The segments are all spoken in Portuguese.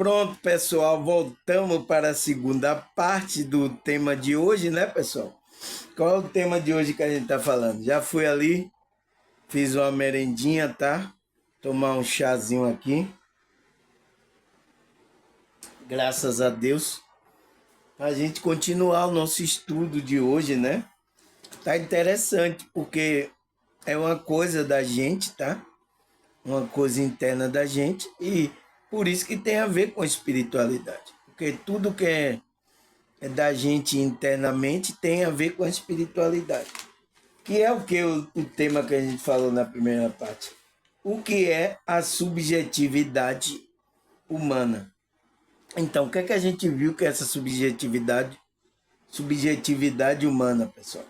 Pronto, pessoal, voltamos para a segunda parte do tema de hoje, né, pessoal? Qual é o tema de hoje que a gente tá falando? Já fui ali, fiz uma merendinha, tá? Tomar um chazinho aqui. Graças a Deus. A gente continuar o nosso estudo de hoje, né? Tá interessante, porque é uma coisa da gente, tá? Uma coisa interna da gente e por isso que tem a ver com a espiritualidade. Porque tudo que é da gente internamente tem a ver com a espiritualidade. Que é o que o tema que a gente falou na primeira parte. O que é a subjetividade humana? Então, o que é que a gente viu que é essa subjetividade humana, pessoal?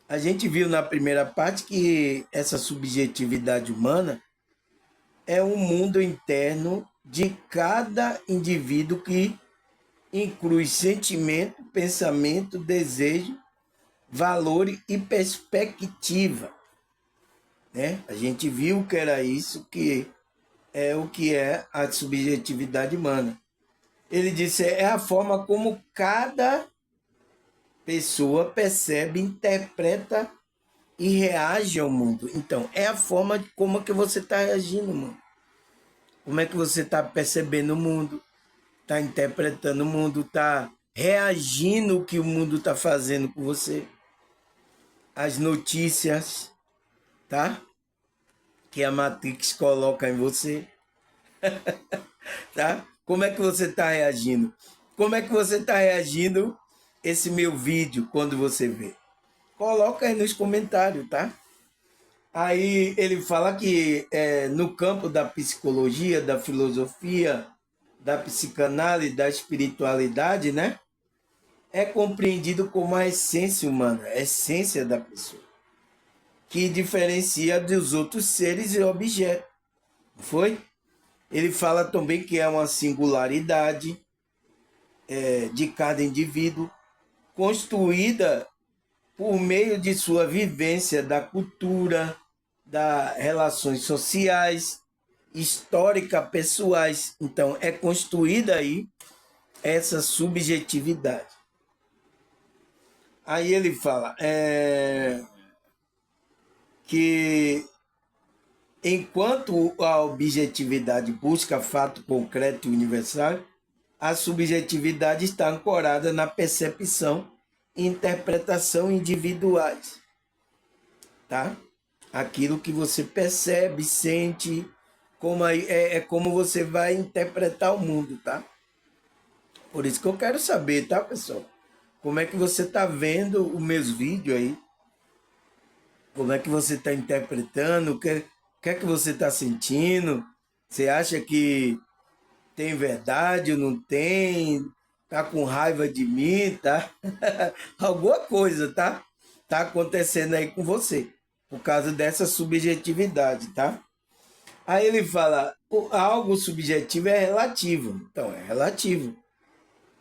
A gente viu na primeira parte que essa subjetividade humana é um mundo interno de cada indivíduo que inclui sentimento, pensamento, desejo, valor e perspectiva, né? A gente viu que era isso que é o que é a subjetividade humana. Ele disse é a forma como cada pessoa percebe, interpreta e reage ao mundo. Então, é a forma de como é que você está reagindo, mano. Como é que você está percebendo o mundo, está interpretando o mundo, está reagindo o que o mundo está fazendo com você. As notícias, tá? Que a Matrix coloca em você, tá? Como é que você está reagindo? Como é que você está reagindo esse meu vídeo quando você vê? Coloca aí nos comentários, tá? Aí ele fala que no campo da psicologia, da filosofia, da psicanálise, da espiritualidade, né? É compreendido como a essência humana, a essência da pessoa, que diferencia dos outros seres e objetos. Foi? Ele fala também que é uma singularidade de cada indivíduo, construída por meio de sua vivência da cultura, das relações sociais, histórica pessoais. Então, é construída aí essa subjetividade. Aí ele fala que enquanto a objetividade busca fato concreto e universal, a subjetividade está ancorada na percepção e interpretação individuais, tá? Aquilo que você percebe, sente, é como você vai interpretar o mundo, tá? Por isso que eu quero saber, tá, pessoal? Como é que você está vendo os meus vídeos aí? Como é que você está interpretando? O que é que você está sentindo? Você acha que tem verdade ou não tem? Tá com raiva de mim, tá? Alguma coisa, tá? Tá acontecendo aí com você, por causa dessa subjetividade, tá? Aí ele fala, algo subjetivo é relativo. Então, é relativo.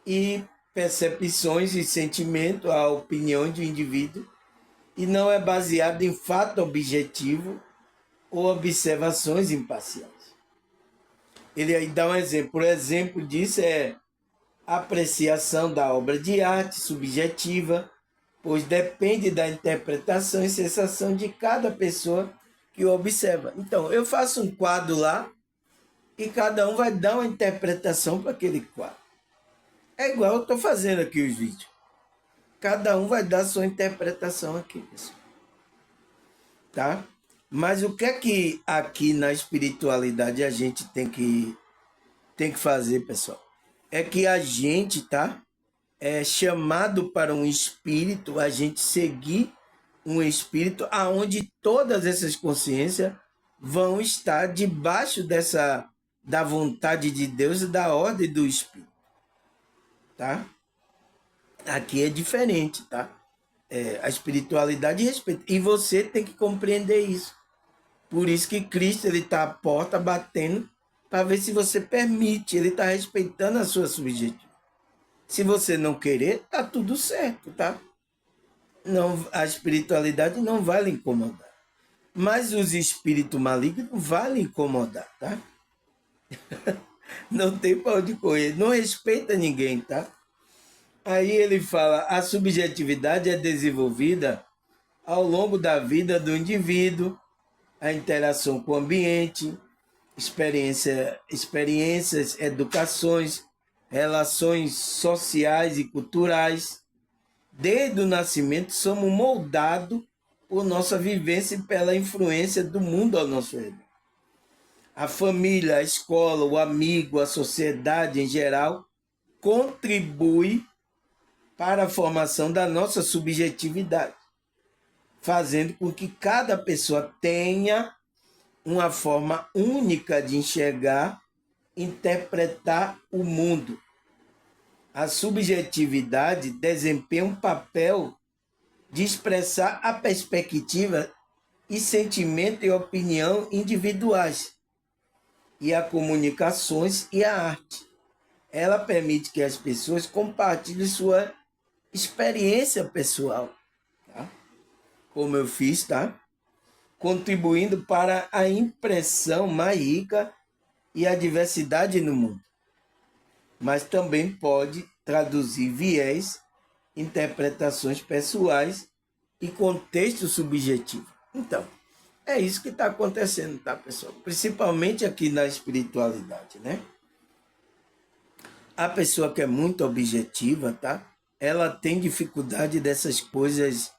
E percepções e sentimento, a opinião de um indivíduo, e não é baseado em fato objetivo ou observações imparciais. Ele aí dá um exemplo. Por exemplo disso é a apreciação da obra de arte subjetiva, pois depende da interpretação e sensação de cada pessoa que o observa. Então, eu faço um quadro lá e cada um vai dar uma interpretação para aquele quadro. É igual eu estou fazendo aqui os vídeos. Cada um vai dar sua interpretação aqui, pessoal. Tá? Mas o que é que aqui na espiritualidade a gente tem que fazer, pessoal? É que a gente, tá? É chamado para um espírito, a gente seguir um espírito aonde todas essas consciências vão estar debaixo da vontade de Deus e da ordem do espírito, tá? Aqui é diferente, tá? A espiritualidade respeita e você tem que compreender isso. Por isso que Cristo ele está à porta batendo para ver se você permite, ele está respeitando a sua subjetividade. Se você não querer, tá tudo certo, tá? Não, a espiritualidade não vai lhe incomodar. Mas os espíritos malignos vão lhe incomodar, tá? Não tem pra onde correr. Não respeita ninguém, tá? Aí ele fala, a subjetividade é desenvolvida ao longo da vida do indivíduo, a interação com o ambiente, experiências, educações, relações sociais e culturais. Desde o nascimento, somos moldados por nossa vivência e pela influência do mundo ao nosso redor. A família, a escola, o amigo, a sociedade em geral contribui para a formação da nossa subjetividade, fazendo com que cada pessoa tenha uma forma única de enxergar, interpretar o mundo. A subjetividade desempenha um papel de expressar a perspectiva e sentimento e opinião individuais, e a comunicações e a arte. Ela permite que as pessoas compartilhem sua experiência pessoal, tá? Como eu fiz, tá? Contribuindo para a impressão mais rica e a diversidade no mundo. Mas também pode traduzir viés, interpretações pessoais e contexto subjetivo. Então, é isso que está acontecendo, tá, pessoal? Principalmente aqui na espiritualidade, né? A pessoa que é muito objetiva, tá? Ela tem dificuldade dessas coisas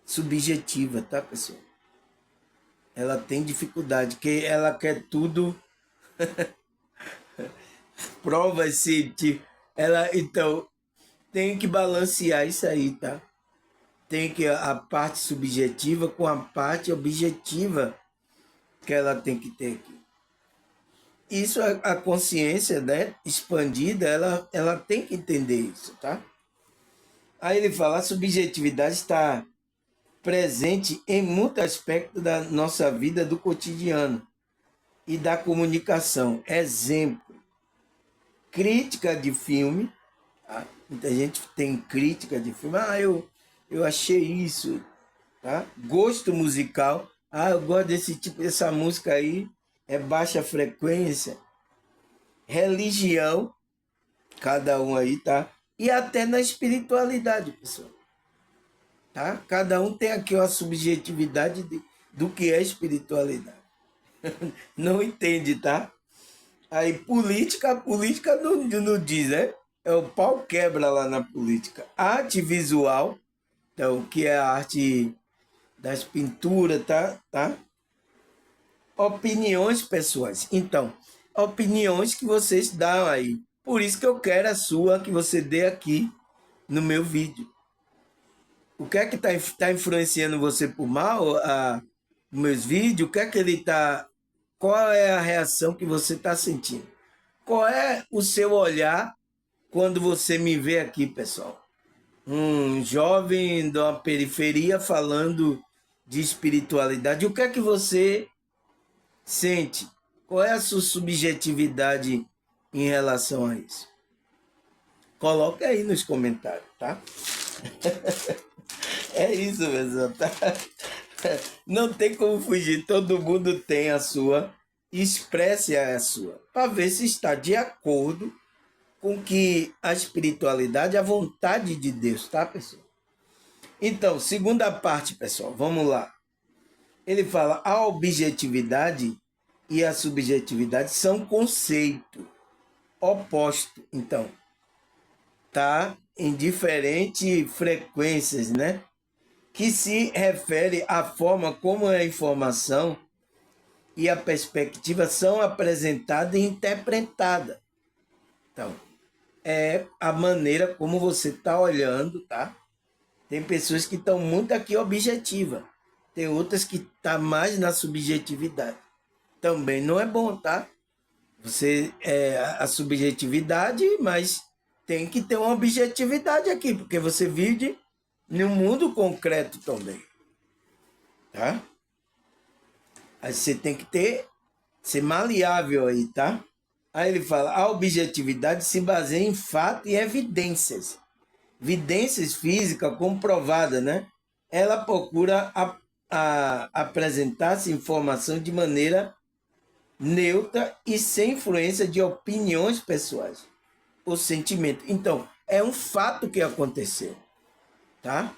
subjetivas, tá, pessoal? Ela tem dificuldade, que ela quer tudo provas científicas. Ela, então, tem que balancear isso aí, tá? Tem que a parte subjetiva com a parte objetiva que ela tem que ter aqui. Isso, a consciência, né, expandida, ela tem que entender isso, tá? Aí ele fala, a subjetividade está presente em muitos aspectos da nossa vida do cotidiano e da comunicação. Exemplo, crítica de filme, tá? Muita gente tem crítica de filme, eu achei isso, tá? Gosto musical, eu gosto desse tipo, dessa música aí, é baixa frequência. Religião, cada um aí, tá? E até na espiritualidade, pessoal, tá? Cada um tem aqui uma subjetividade do que é espiritualidade. Não entende, tá? Aí a política não diz, né? É o pau quebra lá na política. Arte visual, então, que é a arte das pinturas, tá? Opiniões pessoais. Então, opiniões que vocês dão aí. Por isso que eu quero a sua, que você dê aqui no meu vídeo. O que é que tá influenciando você por mal, meus vídeos? O que é que ele tá... Qual é a reação que você está sentindo? Qual é o seu olhar quando você me vê aqui, pessoal? Um jovem de uma periferia falando de espiritualidade. O que é que você sente? Qual é a sua subjetividade em relação a isso? Coloca aí nos comentários, tá? É isso, pessoal, tá? Não tem como fugir, todo mundo tem a sua, expresse a sua, para ver se está de acordo com que a espiritualidade, a vontade de Deus, tá, pessoal? Então, segunda parte, pessoal, vamos lá. Ele fala, a objetividade e a subjetividade são conceitos opostos, então, tá? Em diferentes frequências, né? Que se refere à forma como a informação e a perspectiva são apresentadas e interpretadas. Então, é a maneira como você está olhando, tá? Tem pessoas que estão muito aqui objetiva, tem outras que estão mais na subjetividade. Também não é bom, tá? Você é a subjetividade, mas tem que ter uma objetividade aqui, porque você vive num mundo concreto também, tá? Aí você tem que ser maleável aí, tá? Aí ele fala, a objetividade se baseia em fatos e evidências. Evidências físicas comprovadas, né? Ela procura apresentar essa informação de maneira neutra e sem influência de opiniões pessoais ou sentimento. Então, é um fato que aconteceu, tá?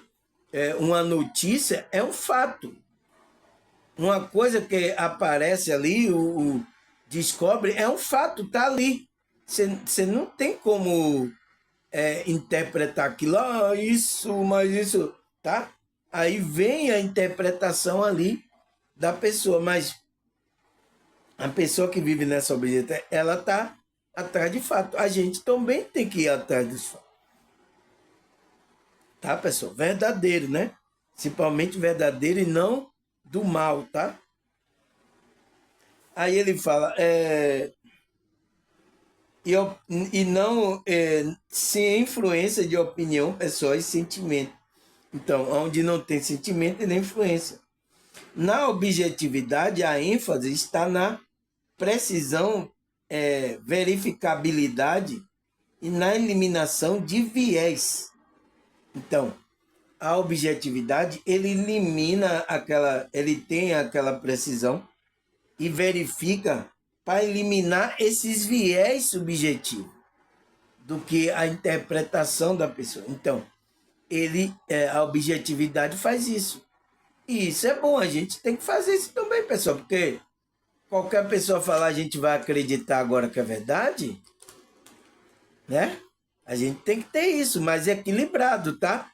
Uma notícia é um fato. Uma coisa que aparece ali, descobre, é um fato, tá ali. Você não tem como interpretar aquilo, isso, mas isso, tá? Aí vem a interpretação ali da pessoa, mas a pessoa que vive nessa obediência, ela tá atrás de fato. A gente também tem que ir atrás dos fatos. Tá, pessoal? Verdadeiro, né? Principalmente verdadeiro e não do mal, tá? Aí ele fala, e não sem influência de opinião, pessoal, e sentimento. Então, onde não tem sentimento e nem influência. Na objetividade, a ênfase está na precisão, verificabilidade e na eliminação de viés. Então, a objetividade, ele elimina ele tem aquela precisão e verifica para eliminar esses viés subjetivos do que a interpretação da pessoa. Então, a objetividade faz isso. E isso é bom, a gente tem que fazer isso também, pessoal, porque qualquer pessoa falar, a gente vai acreditar agora que é verdade, né? A gente tem que ter isso, mas equilibrado, tá?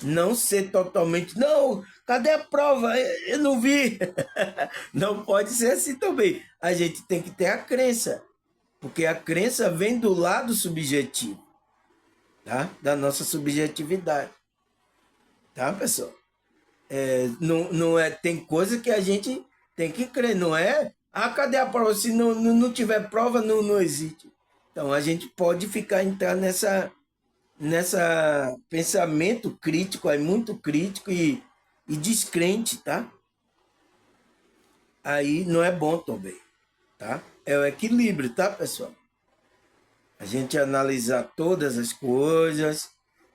Não ser totalmente, não, cadê a prova? Eu não vi. Não pode ser assim também. A gente tem que ter a crença, porque a crença vem do lado subjetivo, tá? Da nossa subjetividade, tá, pessoal? Não é, tem coisa que a gente tem que crer, não é? Ah, cadê a prova? Se não tiver prova, não existe. Então a gente pode entrar nessa pensamento crítico, muito crítico e descrente, tá? Aí não é bom também, tá? É o equilíbrio, tá, pessoal? A gente analisar todas as coisas,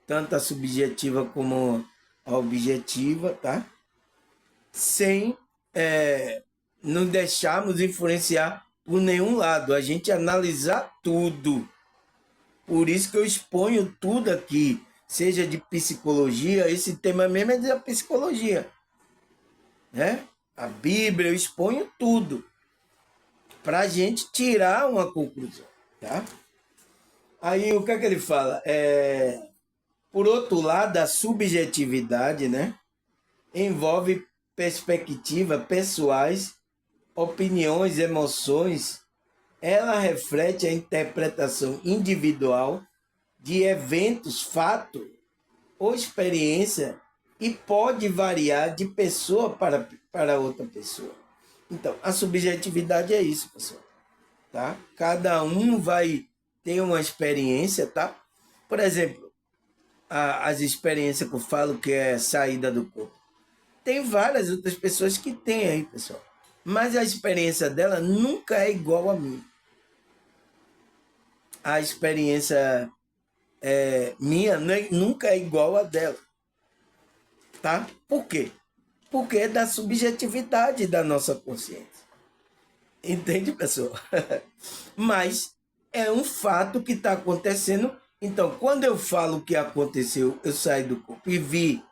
tanto a subjetiva como a objetiva, tá? Sem nos deixarmos influenciar por nenhum lado. A gente analisar tudo. Por isso que eu exponho tudo aqui, seja de psicologia, esse tema mesmo é da psicologia, né? A Bíblia, eu exponho tudo para a gente tirar uma conclusão, tá? Aí o que é que ele fala? Por outro lado, a subjetividade, né, envolve perspectivas pessoais, opiniões, emoções. Ela reflete a interpretação individual de eventos, fato ou experiência e pode variar de pessoa para outra pessoa. Então, a subjetividade é isso, pessoal. Tá? Cada um vai ter uma experiência, tá? Por exemplo, as experiências que eu falo que é saída do corpo. Tem várias outras pessoas que têm aí, pessoal. Mas a experiência dela nunca é igual a mim. A experiência minha nunca é igual a dela. Tá? Por quê? Porque é da subjetividade da nossa consciência. Entende, pessoal? Mas é um fato que está acontecendo. Então, quando eu falo que aconteceu, eu saí do corpo e vi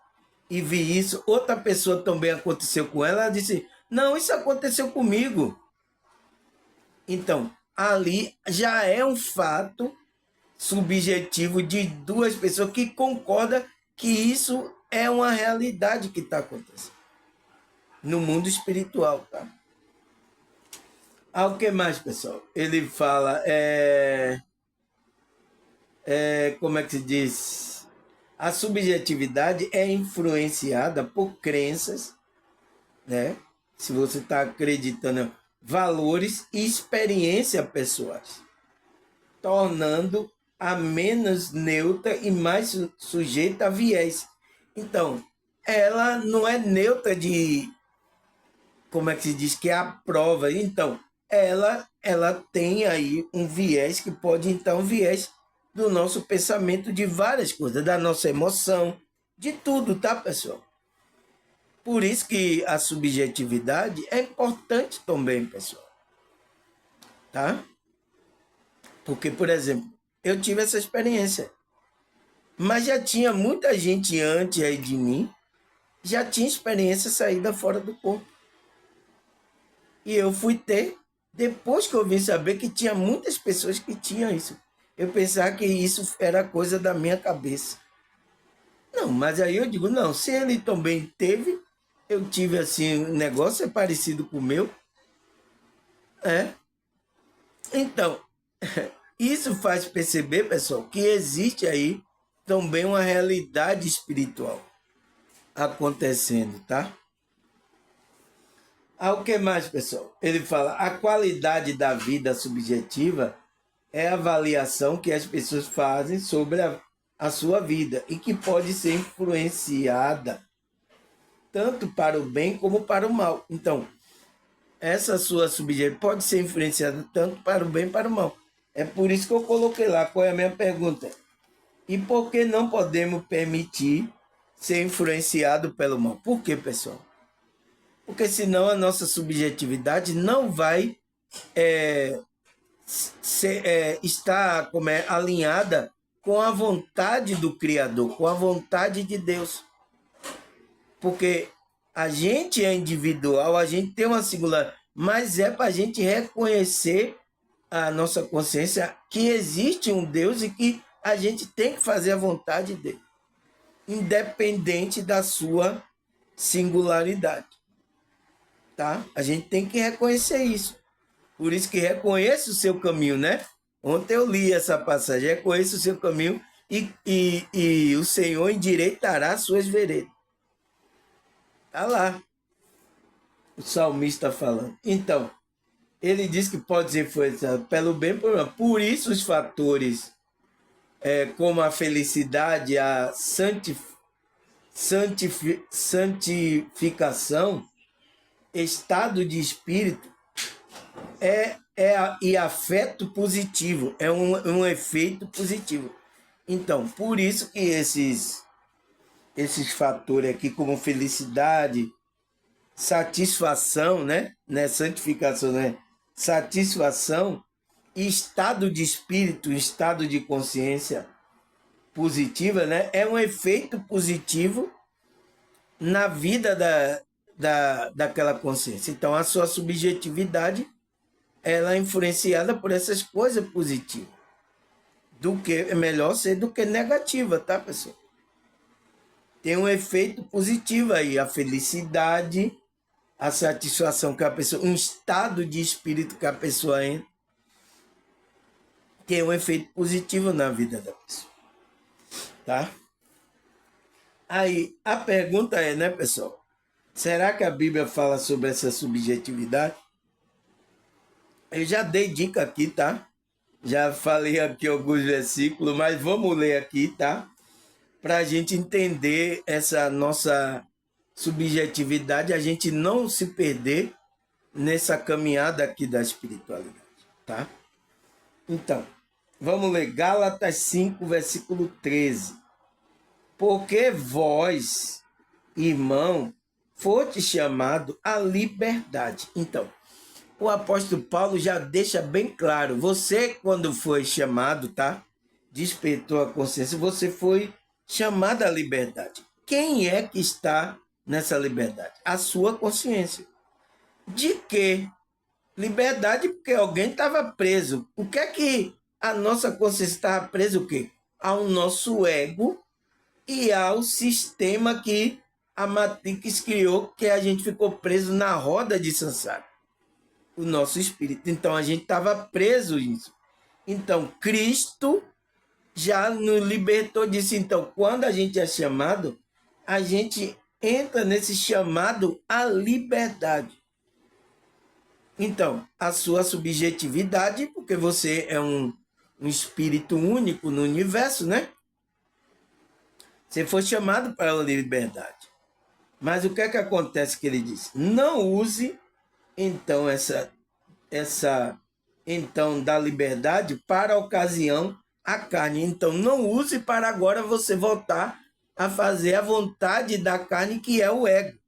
isso, outra pessoa também aconteceu com ela, ela disse, não, isso aconteceu comigo. Então, ali já é um fato subjetivo de duas pessoas que concordam que isso é uma realidade que está acontecendo no mundo espiritual, tá? O que mais, pessoal? Ele fala, como é que se diz? A subjetividade é influenciada por crenças, né? Se você está acreditando, valores e experiência pessoais, tornando a menos neutra e mais sujeita a viés. Então, ela não é neutra de, como é que se diz, que é a prova. Então, ela tem aí um viés que pode, então, viés do nosso pensamento de várias coisas, da nossa emoção, de tudo, tá, pessoal? Por isso que a subjetividade é importante também, pessoal. tá? Porque, por exemplo, eu tive essa experiência, mas já tinha muita gente antes aí de mim, já tinha experiência saída fora do corpo. E eu fui ter, depois que eu vim saber que tinha muitas pessoas que tinham isso. Eu pensava que isso era coisa da minha cabeça. Não, mas aí eu digo, não, se ele também teve, eu tive assim, um negócio é parecido com o meu, é. Então, isso faz perceber, pessoal, que existe aí também uma realidade espiritual acontecendo, tá? O que mais, pessoal? Ele fala, a qualidade da vida subjetiva é a avaliação que as pessoas fazem sobre a sua vida e que pode ser influenciada tanto para o bem como para o mal. Então, essa sua subjetividade pode ser influenciada tanto para o bem como para o mal. É por isso que eu coloquei lá, qual é a minha pergunta? E por que não podemos permitir ser influenciado pelo mal? Por quê, pessoal? Porque senão a nossa subjetividade não vai estar alinhada com a vontade do Criador, com a vontade de Deus. Porque a gente é individual, a gente tem uma singular, mas é para a gente reconhecer a nossa consciência que existe um Deus e que a gente tem que fazer a vontade dele, independente da sua singularidade, tá? A gente tem que reconhecer isso. Por isso que reconheça o seu caminho, né? Ontem eu li essa passagem, reconheça o seu caminho e o Senhor endireitará suas veredas. Tá lá, o salmista falando. Então, ele diz que pode ser influenciado pelo bem e pelo mal. Por isso os fatores como a felicidade, a santificação, estado de espírito e afeto positivo, é um efeito positivo. Então, por isso que esses fatores aqui, como felicidade, satisfação, né? Santificação, né? Satisfação, estado de espírito, estado de consciência positiva, né? É um efeito positivo na vida daquela consciência. Então, a sua subjetividade ela é influenciada por essas coisas positivas. É melhor ser do que negativa, tá, pessoal? Tem um efeito positivo aí, a felicidade, a satisfação que a pessoa, um estado de espírito que a pessoa entra, tem um efeito positivo na vida da pessoa, tá? Aí, a pergunta é, né, pessoal? Será que a Bíblia fala sobre essa subjetividade? Eu já dei dica aqui, tá? Já falei aqui alguns versículos, mas vamos ler aqui, tá? Para a gente entender essa nossa subjetividade, a gente não se perder nessa caminhada aqui da espiritualidade, tá? Então, vamos ler Gálatas 5, versículo 13. Porque vós, irmão, foste chamado à liberdade. Então, o apóstolo Paulo já deixa bem claro, você quando foi chamado, tá? Despertou a consciência, você foi chamado à liberdade. Quem é que está nessa liberdade? A sua consciência. De quê? Liberdade porque alguém estava preso. O que é que a nossa consciência estava presa? O quê? Ao nosso ego e ao sistema que a Matrix criou, que a gente ficou preso na roda de Sansara. O nosso espírito. Então a gente estava preso nisso. Então Cristo já nos libertou disso. Então quando a gente é chamado, a gente entra nesse chamado à liberdade. Então, a sua subjetividade, porque você é um espírito único no universo, né? Você foi chamado para a liberdade. Mas o que é que acontece que ele diz? Não use, então, essa então da liberdade para a ocasião a carne. Então, não use para agora você voltar a fazer a vontade da carne, que é o ego.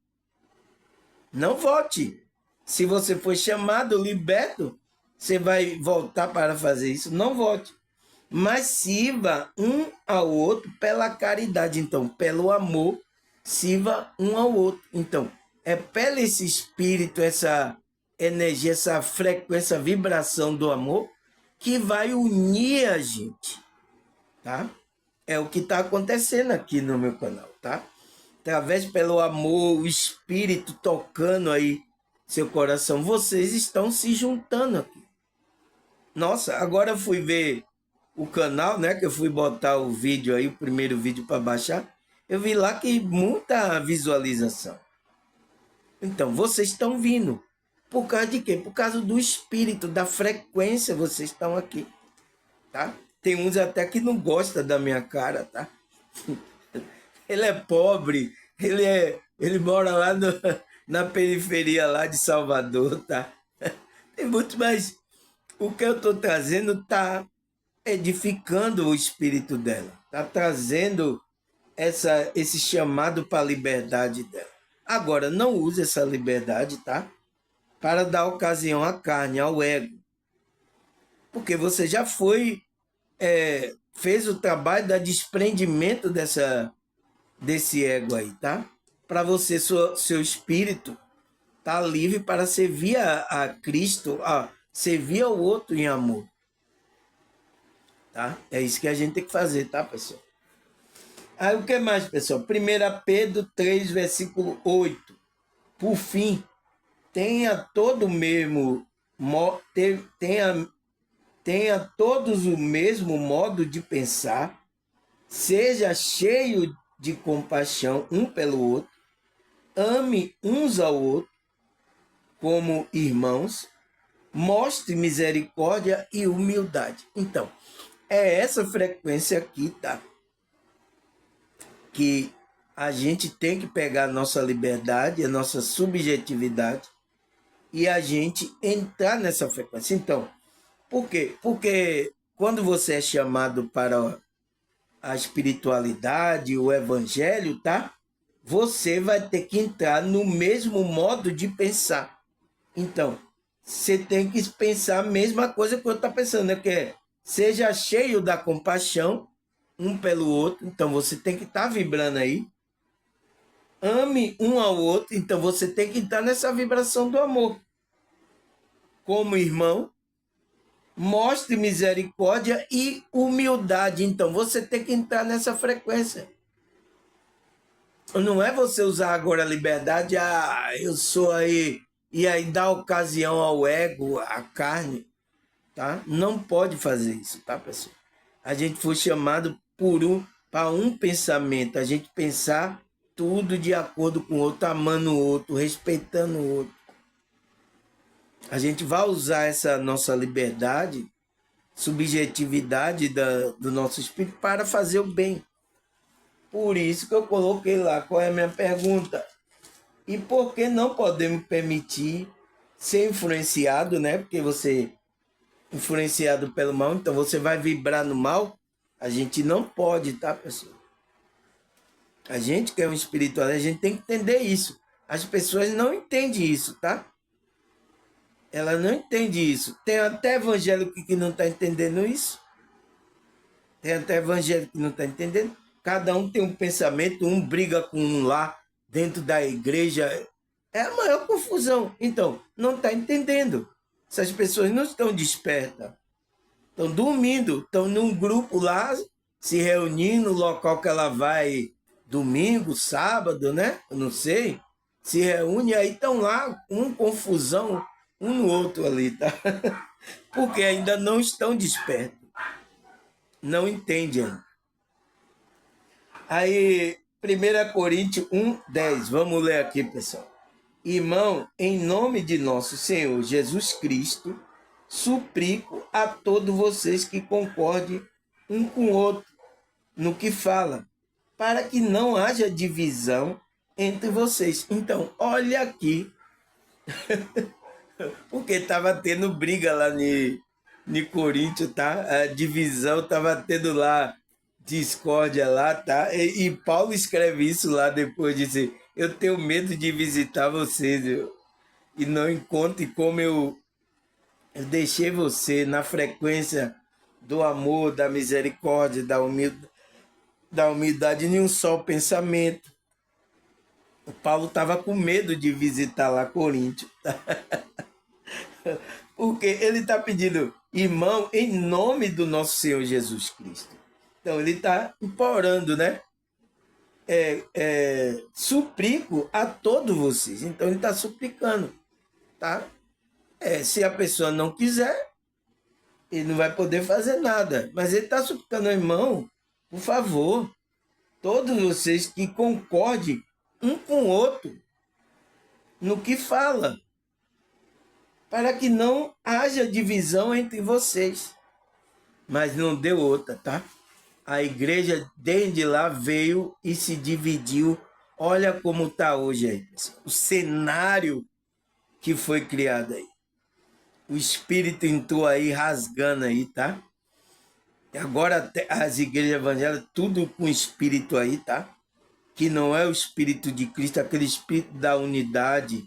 Não volte. Se você foi chamado, liberto, Você vai voltar para fazer isso? Não volte. Mas sirva um ao outro pela caridade. Então, pelo amor, sirva um ao outro. Então, é pelo esse espírito, essa energia, essa frequência, essa vibração do amor que vai unir a gente, tá? É o que está acontecendo aqui no meu canal, tá? Através pelo amor, o espírito tocando aí seu coração, vocês estão se juntando aqui. Nossa, agora eu fui ver o canal, né? Que eu fui botar o vídeo aí, o primeiro vídeo para baixar. Eu vi lá que muita visualização. Então, vocês estão vindo. Por causa de quê? Por causa do espírito, da frequência, vocês estão aqui, tá? Tem uns até que não gostam da minha cara, tá? Ele é pobre, ele mora lá na periferia lá de Salvador, tá? Tem muito, mas o que eu estou trazendo tá edificando o espírito dela, tá trazendo esse chamado para a liberdade dela. Agora, não use essa liberdade, tá? Para dar ocasião à carne, ao ego. Porque você já fez o trabalho da desprendimento desse ego aí, tá? Para você, seu espírito tá livre para servir a Cristo, servir ao outro em amor. Tá? É isso que a gente tem que fazer, tá, pessoal? Aí o que mais, pessoal? 1 Pedro 3, versículo 8. Por fim, tenha todo o mesmo tenha todos o mesmo modo de pensar, seja cheio de compaixão um pelo outro, ame uns ao outro como irmãos, mostre misericórdia e humildade. Então, é essa frequência aqui, tá? Que a gente tem que pegar a nossa liberdade, a nossa subjetividade e a gente entrar nessa frequência. Então, por quê? Porque quando você é chamado para a espiritualidade, o evangelho, tá? Você vai ter que entrar no mesmo modo de pensar. Então, você tem que pensar a mesma coisa que eu estou pensando, né? Que é, seja cheio da compaixão um pelo outro. Então, você tem que estar vibrando aí. Ame um ao outro. Então, você tem que estar nessa vibração do amor. Como irmão, mostre misericórdia e humildade. Então, você tem que entrar nessa frequência. Não é você usar agora a liberdade, eu sou aí, e aí dar ocasião ao ego, à carne, tá? Não pode fazer isso, tá, pessoal? A gente foi chamado para um pensamento, a gente pensar tudo de acordo com o outro, amando o outro, respeitando o outro. A gente vai usar essa nossa liberdade, subjetividade do nosso espírito para fazer o bem. Por isso que eu coloquei lá, qual é a minha pergunta? E por que não podemos permitir ser influenciado, né? Porque você influenciado pelo mal, então você vai vibrar no mal. A gente não pode, tá, pessoal? A gente que é um espiritual, a gente tem que entender isso. As pessoas não entendem isso, tá? Ela não entende isso. Tem até evangélico que não está entendendo isso. Tem até evangélico que não está entendendo. Cada um tem um pensamento, um briga com um lá dentro da igreja. É a maior confusão. Então, não está entendendo. Essas pessoas não estão despertas. Estão dormindo, estão num grupo lá, se reunindo no local que ela vai, domingo, sábado, né? Eu não sei. Se reúne, aí estão lá, confusão, um no outro ali, tá? Porque ainda não estão despertos. Não entendem. Aí, 1 Coríntios 1:10, vamos ler aqui, pessoal. Irmão, em nome de nosso Senhor Jesus Cristo, suplico a todos vocês que concordem um com o outro no que fala, para que não haja divisão entre vocês. Então, olha aqui, porque estava tendo briga lá em Coríntios, tá? A divisão estava tendo lá, discórdia lá, tá? E Paulo escreve isso lá depois, disse, eu tenho medo de visitar vocês, e não encontro como eu Eu deixei você na frequência do amor, da misericórdia, da humildade em um só pensamento. O Paulo estava com medo de visitar lá Coríntio, porque ele está pedindo, irmão, em nome do nosso Senhor Jesus Cristo. Então ele está implorando, né? Suplico a todos vocês. Então ele está suplicando, tá? Se a pessoa não quiser, ele não vai poder fazer nada. Mas ele está suplicando, irmão, por favor, todos vocês que concordem um com o outro no que fala, para que não haja divisão entre vocês. Mas não deu outra, tá? A igreja desde lá veio e se dividiu. Olha como está hoje aí, pessoal. O cenário que foi criado aí. O Espírito entrou aí rasgando aí, tá? E agora as igrejas evangélicas, tudo com Espírito aí, tá? Que não é o Espírito de Cristo, aquele Espírito da unidade,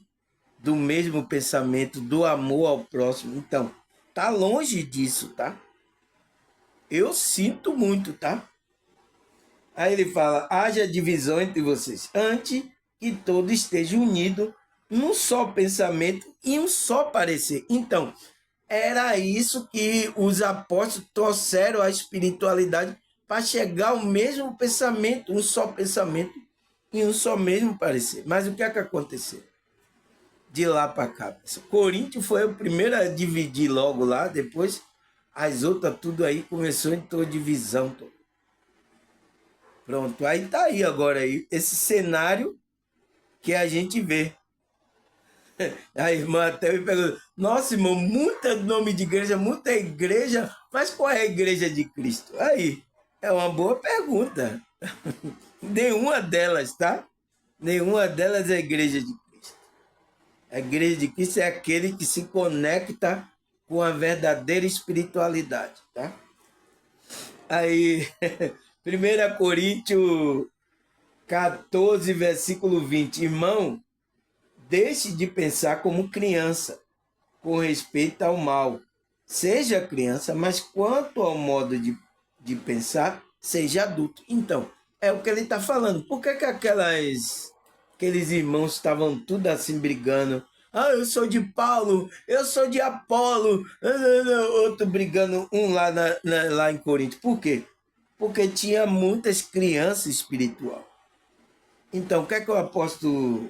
do mesmo pensamento, do amor ao próximo. Então, tá longe disso, tá? Eu sinto muito, tá? Aí ele fala, haja divisão entre vocês, antes que todo esteja unido num só pensamento e um só parecer. Então, era isso que os apóstolos trouxeram à espiritualidade para chegar ao mesmo pensamento, um só pensamento e um só mesmo parecer. Mas o que é que aconteceu? De lá para cá. Coríntios foi o primeiro a dividir logo lá, depois as outras tudo aí começou a entrar divisão. Pronto, aí tá aí agora aí, esse cenário que a gente vê. A irmã até me perguntou, nossa, irmão, muita nome de igreja, muita igreja, mas qual é a igreja de Cristo? Aí, é uma boa pergunta. Nenhuma delas, tá? Nenhuma delas é a igreja de Cristo. A igreja de Cristo é aquele que se conecta com a verdadeira espiritualidade, tá? Aí, 1 Coríntios 14, versículo 20. Irmão, deixe de pensar como criança, com respeito ao mal. Seja criança, mas quanto ao modo de pensar, seja adulto. Então, é o que ele está falando. Por que aqueles irmãos estavam tudo assim brigando? Ah, eu sou de Paulo, eu sou de Apolo, outro brigando, um lá em Corinto. Por quê? Porque tinha muitas crianças espirituais. Então, o que é que o apóstolo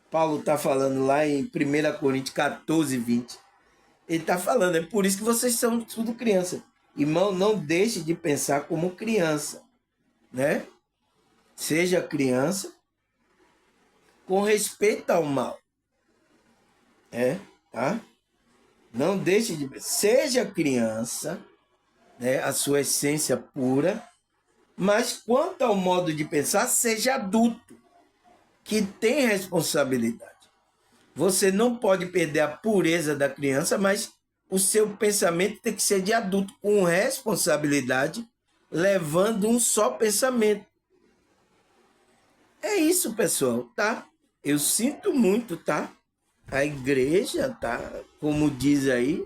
Paulo está falando lá em 1 Coríntios 14, 20? Ele está falando, é por isso que vocês são tudo criança. Irmão, não deixe de pensar como criança, né? Seja criança com respeito ao mal. Tá? Não deixe de... Seja criança, né? A sua essência pura, mas quanto ao modo de pensar, seja adulto, que tem responsabilidade. Você não pode perder a pureza da criança, mas o seu pensamento tem que ser de adulto, com responsabilidade, levando um só pensamento. É isso, pessoal, tá? Eu sinto muito, tá? A igreja, tá? Como diz aí,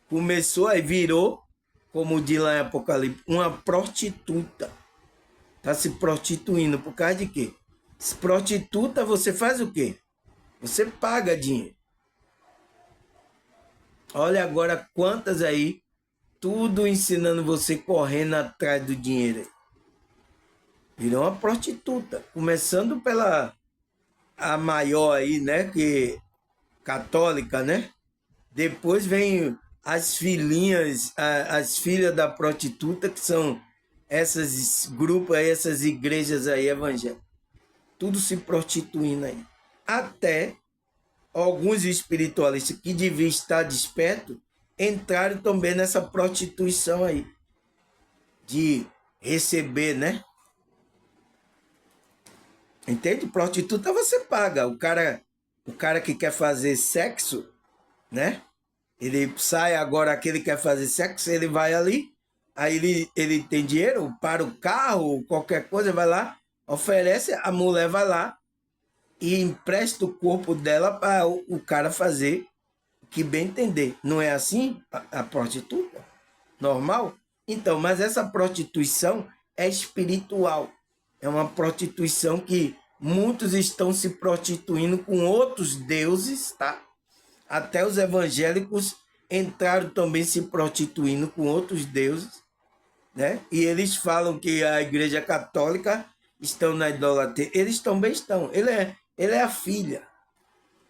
começou aí, virou, como diz lá em Apocalipse, uma prostituta. Tá se prostituindo por causa de quê? Se prostituta, você faz o quê? Você paga dinheiro. Olha agora quantas aí, tudo ensinando você correndo atrás do dinheiro. Virou uma prostituta. Começando pela a maior aí, né? Que católica, né? Depois vem as filhinhas, as filhas da prostituta, que são esses grupos aí, essas igrejas aí evangélicas. Tudo se prostituindo aí. Até alguns espiritualistas que deviam estar despertos entraram também nessa prostituição aí. De receber, né? Entende? Prostituta você paga. O cara que quer fazer sexo, né? Ele sai agora, aquele que quer fazer sexo, ele vai ali, aí ele tem dinheiro para o carro, qualquer coisa, vai lá, oferece, a mulher vai lá e empresta o corpo dela para o cara fazer que bem entender. Não é assim a prostituta? Normal? Então, mas essa prostituição é espiritual. É uma prostituição que muitos estão se prostituindo com outros deuses, tá? Até os evangélicos entraram também se prostituindo com outros deuses, né? E eles falam que a Igreja Católica estão na idolatria. Eles também estão. Ele é a filha.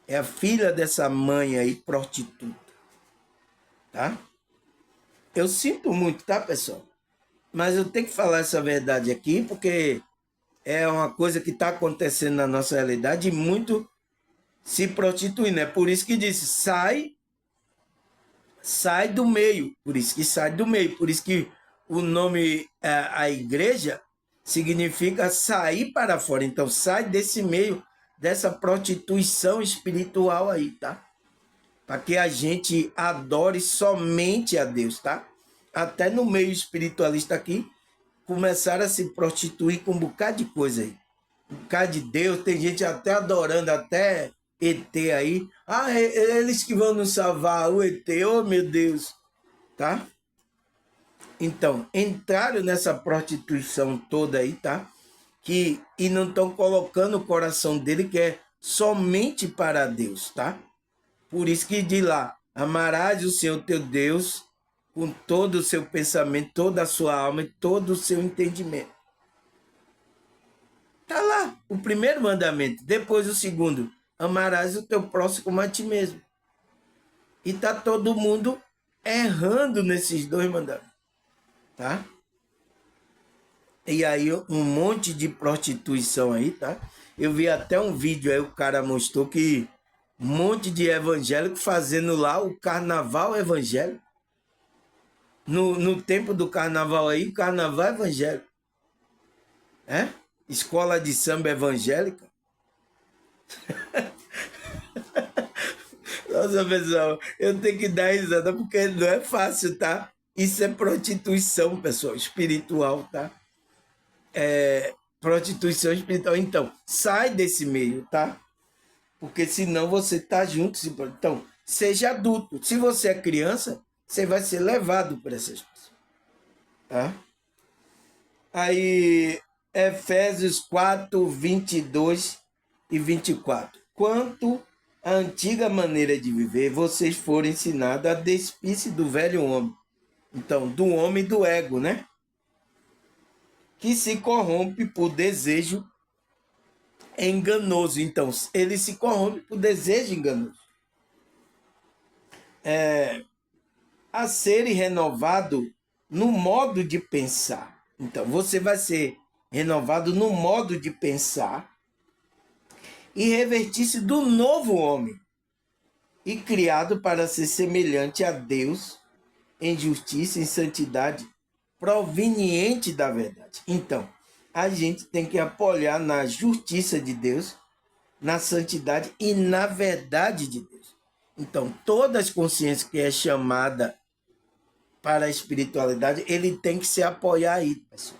É a filha dessa mãe aí prostituta, tá? Eu sinto muito, tá, pessoal? Mas eu tenho que falar essa verdade aqui, porque é uma coisa que está acontecendo na nossa realidade e muito se prostituindo. É por isso que disse, sai do meio. Por isso que sai do meio. Por isso que o nome, a igreja, significa sair para fora. Então, sai desse meio, dessa prostituição espiritual aí, tá? Para que a gente adore somente a Deus, tá? Até no meio espiritualista aqui, começaram a se prostituir com um bocado de coisa aí. Um bocado de Deus, tem gente até adorando, até ET aí. Ah, eles que vão nos salvar, o ET, oh meu Deus, tá? Então, entraram nessa prostituição toda aí, tá? E não estão colocando o coração dele que é somente para Deus, tá? Por isso que diz lá, amarás o Senhor teu Deus com todo o seu pensamento, toda a sua alma e todo o seu entendimento. Está lá o primeiro mandamento. Depois o segundo, amarás o teu próximo como a ti mesmo. E está todo mundo errando nesses dois mandamentos. Tá? E aí um monte de prostituição aí, tá? Eu vi até um vídeo aí, o cara mostrou que um monte de evangélico fazendo lá o carnaval evangélico. No tempo do carnaval aí, o carnaval evangélico. É? Escola de samba evangélica. Nossa, pessoal, eu tenho que dar risada porque não é fácil, tá? Isso é prostituição, pessoal, espiritual, tá? Prostituição espiritual. Então, sai desse meio, tá? Porque senão você tá junto. Então, seja adulto. Se você é criança, você vai ser levado por essas coisas, tá? Aí, Efésios 4, 22 e 24. Quanto à antiga maneira de viver, vocês foram ensinados a despir-se do velho homem. Então, do homem do ego, né? Que se corrompe por desejo enganoso. Então, ele se corrompe por desejo enganoso. A ser renovado no modo de pensar. Então, você vai ser renovado no modo de pensar e revestir-se do novo homem e criado para ser semelhante a Deus em justiça e santidade proveniente da verdade. Então, a gente tem que apoiar na justiça de Deus, na santidade e na verdade de Deus. Então, todas as consciências que é chamada para a espiritualidade, ele tem que se apoiar aí, pessoal.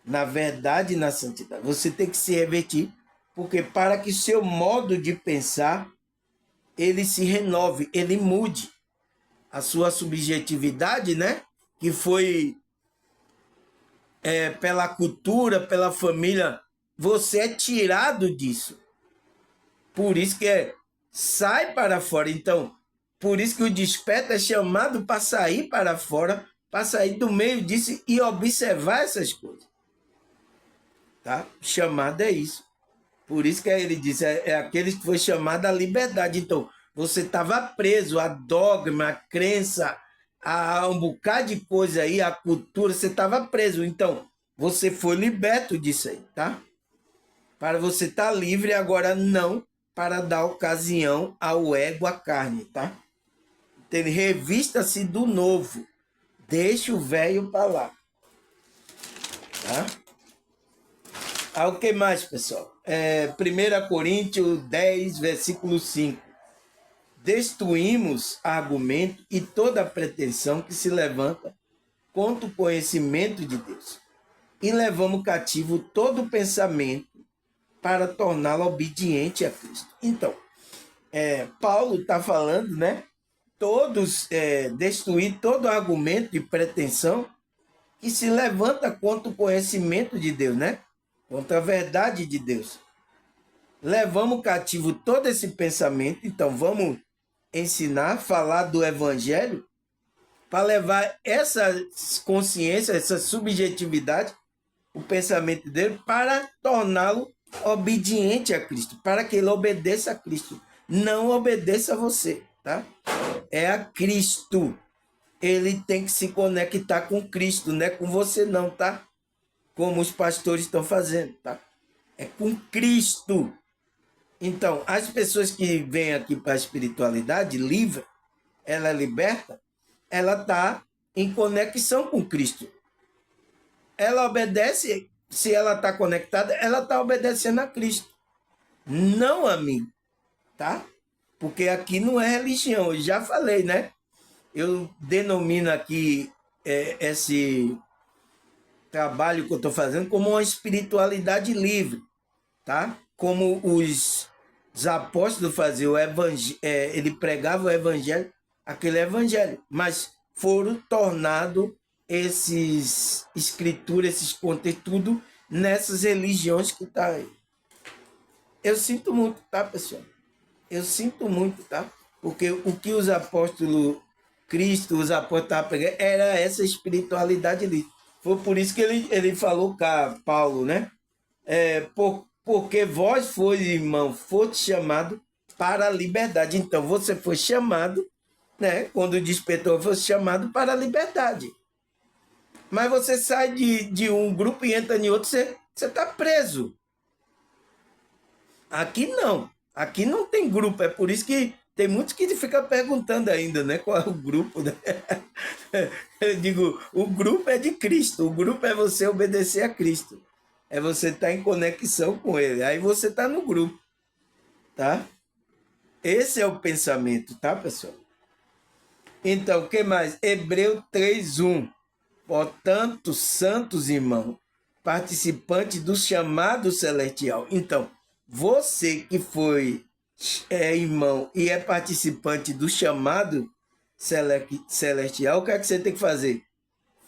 Na verdade e na santidade. Você tem que se revertir, porque para que seu modo de pensar, ele se renove, ele mude. A sua subjetividade, né? Que foi pela cultura, pela família, você é tirado disso. Por isso que sai para fora. Então, por isso que o desperta é chamado para sair para fora, para sair do meio disso e observar essas coisas. Tá? Chamado é isso. Por isso que ele diz, é aquele que foi chamado à liberdade. Então, você estava preso a dogma, a crença, a um bocado de coisa aí, a cultura, você estava preso. Então, você foi liberto disso aí, tá? Para você estar livre, agora não para dar ocasião ao ego, à carne, tá? Então, revista-se do novo. Deixa o velho para lá. Tá? O que mais, pessoal? 1 Coríntios 10, versículo 5. Destruímos argumento e toda pretensão que se levanta contra o conhecimento de Deus. E levamos cativo todo pensamento para torná-lo obediente a Cristo. Então, Paulo está falando, né? destruir todo argumento de pretensão que se levanta contra o conhecimento de Deus, né? Contra a verdade de Deus. Levamos cativo todo esse pensamento, então vamos ensinar, falar do evangelho para levar essa consciência, essa subjetividade, o pensamento dele, para torná-lo obediente a Cristo, para que ele obedeça a Cristo, não obedeça a você, tá? É a Cristo. Ele tem que se conectar com Cristo, não é com você não, tá? Como os pastores estão fazendo, tá? É com Cristo. Então, as pessoas que vêm aqui para a espiritualidade livre, ela é liberta, ela está em conexão com Cristo. Ela obedece, se ela está conectada, ela está obedecendo a Cristo, não a mim, tá? Porque aqui não é religião, eu já falei, né? Eu denomino aqui esse trabalho que eu estou fazendo como uma espiritualidade livre, tá? Como os apóstolos faziam, ele pregava o evangelho, aquele evangelho, mas foram tornados esses escrituras, esses conteúdos, tudo nessas religiões que tá aí. Eu sinto muito, tá, pessoal? Eu sinto muito, tá? Porque o que os apóstolos, Cristo, os apóstolos estavam pregando, era essa espiritualidade ali. Foi por isso que ele falou cá, Paulo, né? Porque vós foi, irmão, foste chamado para a liberdade. Então, você foi chamado, né? Quando despertou, foi chamado para a liberdade. Mas você sai de um grupo e entra em outro, você está preso. Aqui não. Aqui não tem grupo. É por isso que tem muitos que ficam perguntando ainda, né? Qual é o grupo, né? Eu digo, o grupo é de Cristo. O grupo é você obedecer a Cristo. É você estar em conexão com Ele. Aí você está no grupo, tá? Esse é o pensamento, tá, pessoal? Então, o que mais? Hebreu 3:1. Portanto, santos irmãos, participantes do chamado celestial. Então, você que foi irmão e é participante do chamado celestial, o que é que você tem que fazer?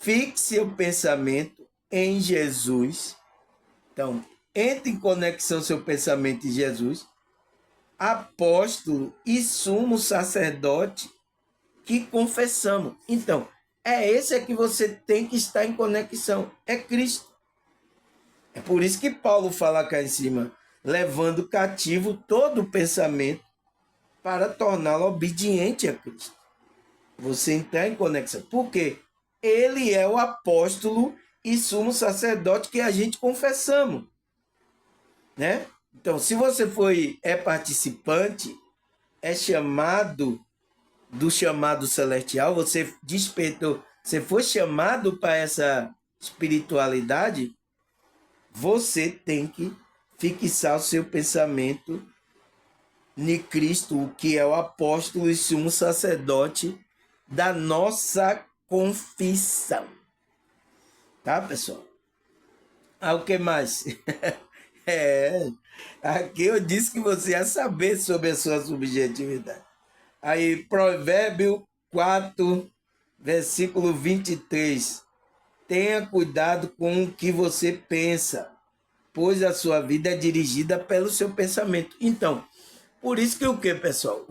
Fixe o pensamento em Jesus. Então, entre em conexão seu pensamento em Jesus, apóstolo e sumo sacerdote que confessamos. Então, é esse que você tem que estar em conexão. É Cristo. É por isso que Paulo fala cá em cima, levando cativo todo o pensamento para torná-lo obediente a Cristo. Você entrar em conexão. Por quê? Ele é o apóstolo e sumo sacerdote que a gente confessamos, né? Então, se você é participante, é chamado do chamado celestial, você despertou, você foi chamado para essa espiritualidade, você tem que fixar o seu pensamento em Cristo, o que é o apóstolo e sumo sacerdote da nossa confissão. Tá, pessoal? O que mais? Aqui eu disse que você ia saber sobre a sua subjetividade. Aí, Provérbio 4, versículo 23. Tenha cuidado com o que você pensa, pois a sua vida é dirigida pelo seu pensamento. Então, por isso que o que, pessoal?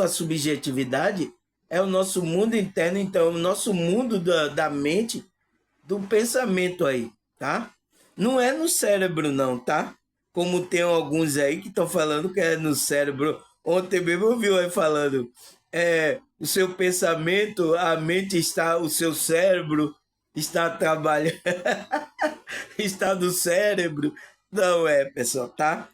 A subjetividade é o nosso mundo interno, então, o nosso mundo da mente, do pensamento aí, tá? Não é no cérebro, não, tá? Como tem alguns aí que estão falando que é no cérebro. Ontem mesmo eu vi aí falando, o seu pensamento, a mente está, o seu cérebro está trabalhando, está no cérebro. Não é, pessoal, tá?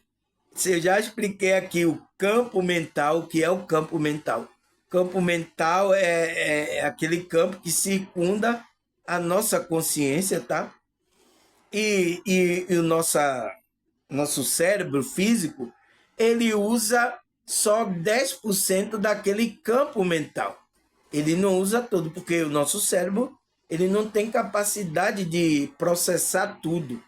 Eu já expliquei aqui o campo mental, o que é o campo mental. Campo mental é aquele campo que circunda a nossa consciência, tá? E o nosso cérebro físico, ele usa só 10% daquele campo mental. Ele não usa todo, porque o nosso cérebro, ele não tem capacidade de processar tudo.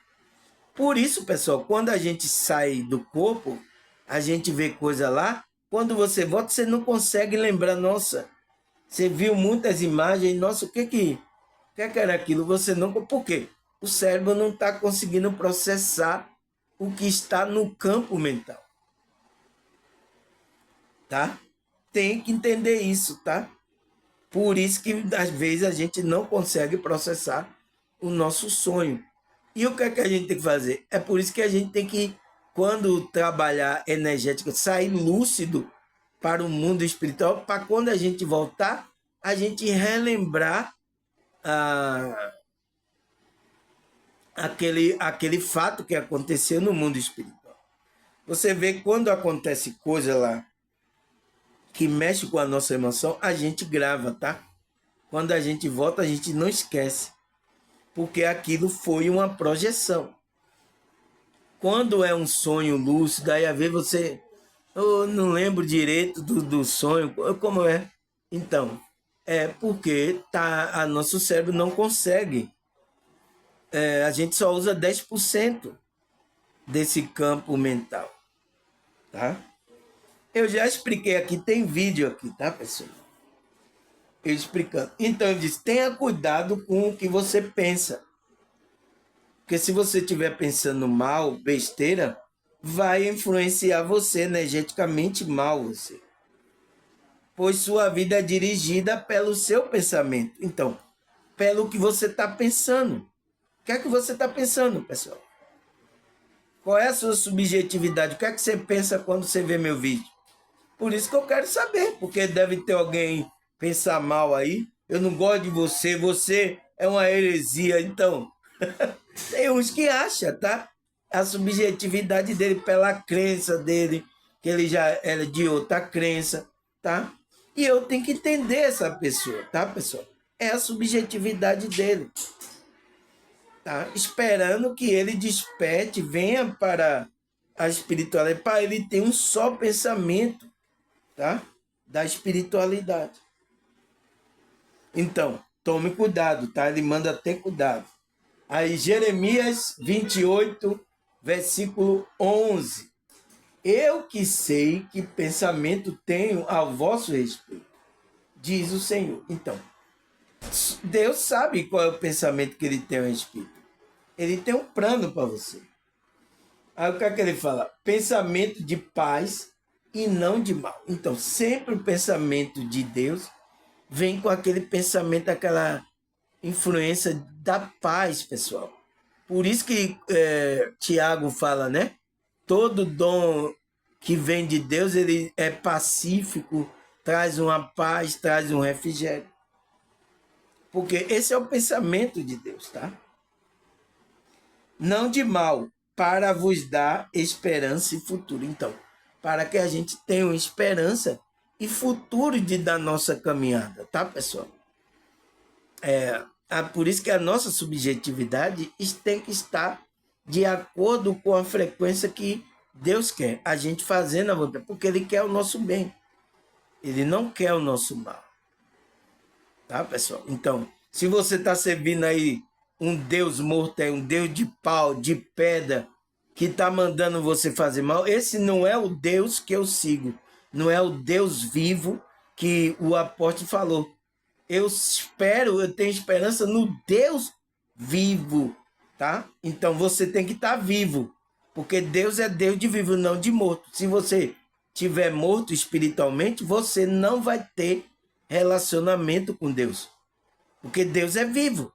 Por isso, pessoal, quando a gente sai do corpo, a gente vê coisa lá, quando você volta, você não consegue lembrar, nossa, Você viu muitas imagens, nossa, o que era aquilo? Você não... Por quê? O cérebro não está conseguindo processar o que está no campo mental, tá? Tem que entender isso, tá? Por isso que às vezes a gente não consegue processar o nosso sonho. E o que é que a gente tem que fazer? É por isso que a gente tem que, quando trabalhar energético, sair lúcido para o mundo espiritual, para quando a gente voltar, a gente relembrar aquele fato que aconteceu no mundo espiritual. Você vê quando acontece coisa lá que mexe com a nossa emoção, a gente grava, tá? Quando a gente volta, a gente não esquece, porque aquilo foi uma projeção. Quando é um sonho lúcido, aí às vezes você, eu não lembro direito do sonho, como é? Então, é porque a nosso cérebro não consegue. A gente só usa 10% desse campo mental, tá? Eu já expliquei aqui, tem vídeo aqui, tá, pessoal? Eu explicando. Então, eu disse, tenha cuidado com o que você pensa. Porque se você estiver pensando mal, besteira, vai influenciar você energeticamente mal você. Pois sua vida é dirigida pelo seu pensamento. Então, pelo que você está pensando. O que é que você está pensando, pessoal? Qual é a sua subjetividade? O que é que você pensa quando você vê meu vídeo? Por isso que eu quero saber, porque deve ter alguém pensar mal aí. Eu não gosto de você, você é uma heresia. Então, tem uns que acham, tá? A subjetividade dele pela crença dele, que ele já era de outra crença, tá? E eu tenho que entender essa pessoa, tá, pessoal? É a subjetividade dele, tá? Esperando que ele desperte, venha para a espiritualidade, para ele ter um só pensamento, tá? Da espiritualidade. Então, tome cuidado, tá? Ele manda ter cuidado. Aí, Jeremias 28, versículo 11. Eu que sei que pensamento tenho a vosso respeito, diz o Senhor. Então, Deus sabe qual é o pensamento que ele tem a respeito. Ele tem um plano para você. Aí o que é que ele fala? Pensamento de paz e não de mal. Então, sempre o pensamento de Deus vem com aquele pensamento, aquela influência da paz, pessoal. Por isso que Tiago fala, né? Todo dom que vem de Deus, ele é pacífico, traz uma paz, traz um refrigério. Porque esse é o pensamento de Deus, tá? Não de mal, para vos dar esperança e futuro. Então, para que a gente tenha uma esperança e futuro da nossa caminhada, tá, pessoal? Por isso que a nossa subjetividade tem que estar de acordo com a frequência que Deus quer. A gente fazendo a vontade, porque Ele quer o nosso bem. Ele não quer o nosso mal. Tá, pessoal? Então, se você está servindo aí um Deus morto, um Deus de pau, de pedra, que está mandando você fazer mal, esse não é o Deus que eu sigo. Não é o Deus vivo que o apóstolo falou. Eu tenho esperança no Deus vivo, tá? Então você tem que estar vivo, porque Deus é Deus de vivo, não de morto. Se você tiver morto espiritualmente, você não vai ter relacionamento com Deus, porque Deus é vivo.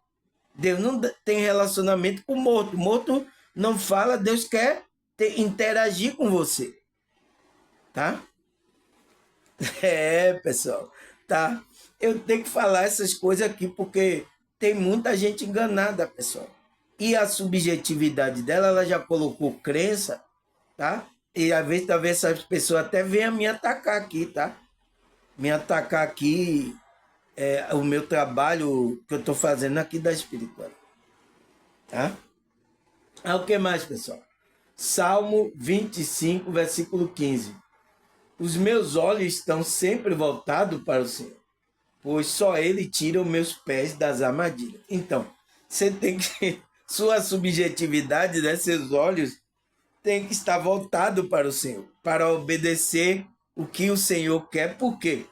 Deus não tem relacionamento com morto. Morto não fala, Deus quer interagir com você, tá? Pessoal, tá? Eu tenho que falar essas coisas aqui porque tem muita gente enganada, pessoal. E a subjetividade dela, ela já colocou crença, tá? E às vezes, talvez essas pessoas até venham me atacar aqui, tá? Me atacar aqui o meu trabalho que eu estou fazendo aqui da espiritualidade, tá? O que mais, pessoal? Salmo 25, versículo 15. Os meus olhos estão sempre voltados para o Senhor, pois só Ele tira os meus pés das armadilhas. Então, você tem que... Sua subjetividade, né, seus olhos, tem que estar voltado para o Senhor, para obedecer o que o Senhor quer. Por quê?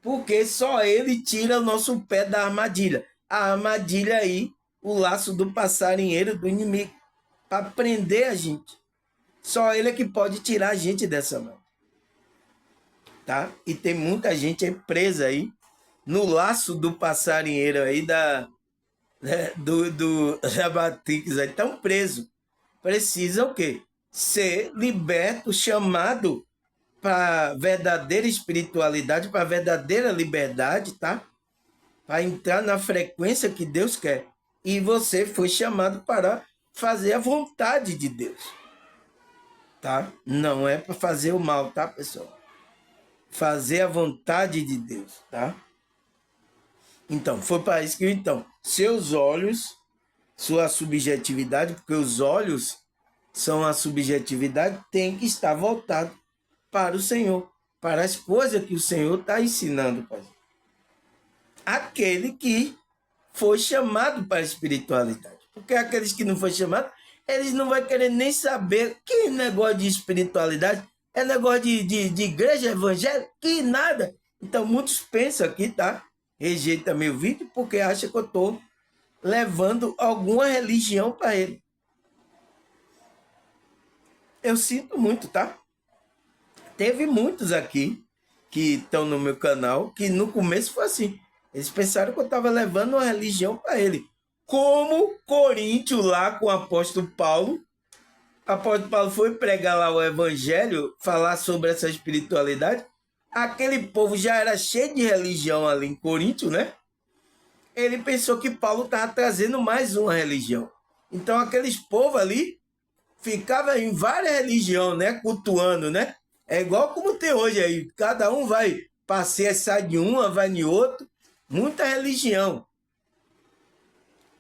porque só ele tira o nosso pé da armadilha. A armadilha aí, o laço do passarinheiro do inimigo, para prender a gente. Só ele é que pode tirar a gente dessa mão. Tá? E tem muita gente aí presa aí no laço do passarinheiro aí da Matrix aí, estão presos. Precisa o quê? Ser liberto, chamado para verdadeira espiritualidade, para verdadeira liberdade, tá? Para entrar na frequência que Deus quer. E você foi chamado para fazer a vontade de Deus, tá? Não é para fazer o mal, tá, pessoal? Fazer a vontade de Deus, tá? Então, foi para isso que, então, seus olhos, sua subjetividade, porque os olhos são a subjetividade, tem que estar voltado para o Senhor, para as coisas que o Senhor está ensinando para gente. Aquele que foi chamado para a espiritualidade. Porque aqueles que não foram chamados, eles não vão querer nem saber que negócio de espiritualidade, é negócio de igreja evangélica, que nada. Então, muitos pensam aqui, tá? Rejeita meu vídeo porque acha que eu estou levando alguma religião para ele. Eu sinto muito, tá? Teve muitos aqui que estão no meu canal que no começo foi assim. Eles pensaram que eu estava levando uma religião para ele. Como Coríntio lá com o apóstolo Paulo. O apóstolo Paulo foi pregar lá o evangelho, falar sobre essa espiritualidade. Aquele povo já era cheio de religião ali em Coríntio, né? Ele pensou que Paulo estava trazendo mais uma religião. Então aqueles povos ali ficavam em várias religiões, né? Cultuando, né? É igual como tem hoje aí. Cada um vai passear, sai de uma, vai em outro. Muita religião.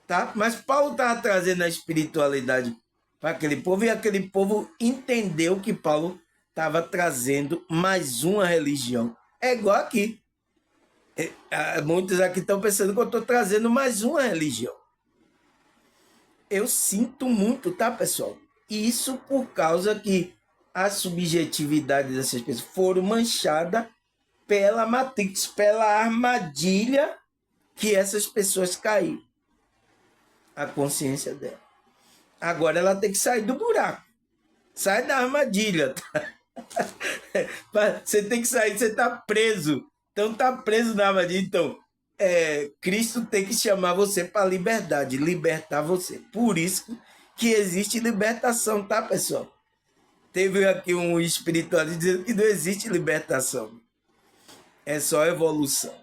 Tá? Mas Paulo estava trazendo a espiritualidade para aquele povo e aquele povo entendeu que Paulo estava trazendo mais uma religião. É igual aqui. Muitos aqui estão pensando que eu estou trazendo mais uma religião. Eu sinto muito, tá, pessoal? E isso por causa que a subjetividade dessas pessoas foram manchadas pela matrix, pela armadilha que essas pessoas caíram. A consciência dela. Agora ela tem que sair do buraco. Sai da armadilha. Você tem que sair, você está preso. Então está preso na armadilha. Então, Cristo tem que chamar você para a liberdade, libertar você. Por isso que existe libertação, tá, pessoal? Teve aqui um espiritualista dizendo que não existe libertação. É só evolução.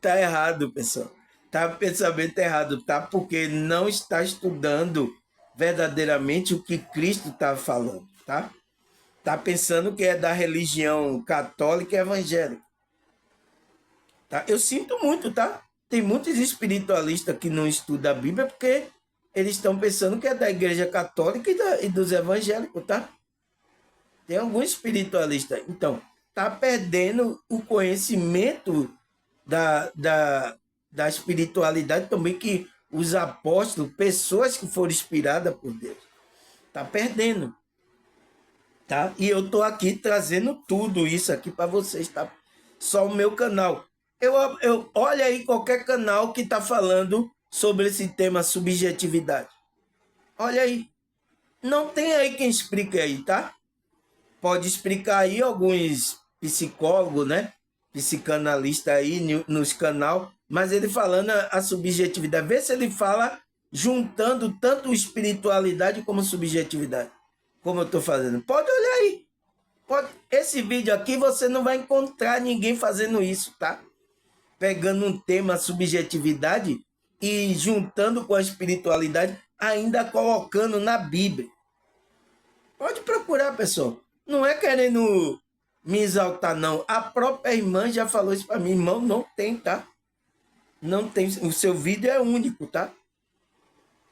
Tá errado, pessoal. Tá pensamento errado, tá? Porque não está estudando verdadeiramente o que Cristo está falando, tá? Tá pensando que é da religião católica e evangélica. Tá? Eu sinto muito, tá? Tem muitos espiritualistas que não estudam a Bíblia porque eles estão pensando que é da igreja católica e dos evangélicos, tá? Tem alguns espiritualistas. Então, tá perdendo o conhecimento da espiritualidade também que os apóstolos, pessoas que foram inspiradas por Deus, tá perdendo. Tá? E eu tô aqui trazendo tudo isso aqui para vocês, tá? Só o meu canal. Olha aí qualquer canal que tá falando sobre esse tema subjetividade. Olha aí. Não tem aí quem explique aí, tá? Pode explicar aí alguns psicólogos, né? Psicanalista aí nos canal, mas ele falando a subjetividade. Vê se ele fala juntando tanto espiritualidade como subjetividade. Como eu estou fazendo. Pode olhar aí. Esse vídeo aqui você não vai encontrar ninguém fazendo isso, tá? Pegando um tema subjetividade e juntando com a espiritualidade, ainda colocando na Bíblia. Pode procurar, pessoal. Não é querendo me exaltar, não. A própria irmã já falou isso para mim. Irmão, não tem, tá? Não tem. O seu vídeo é único, tá?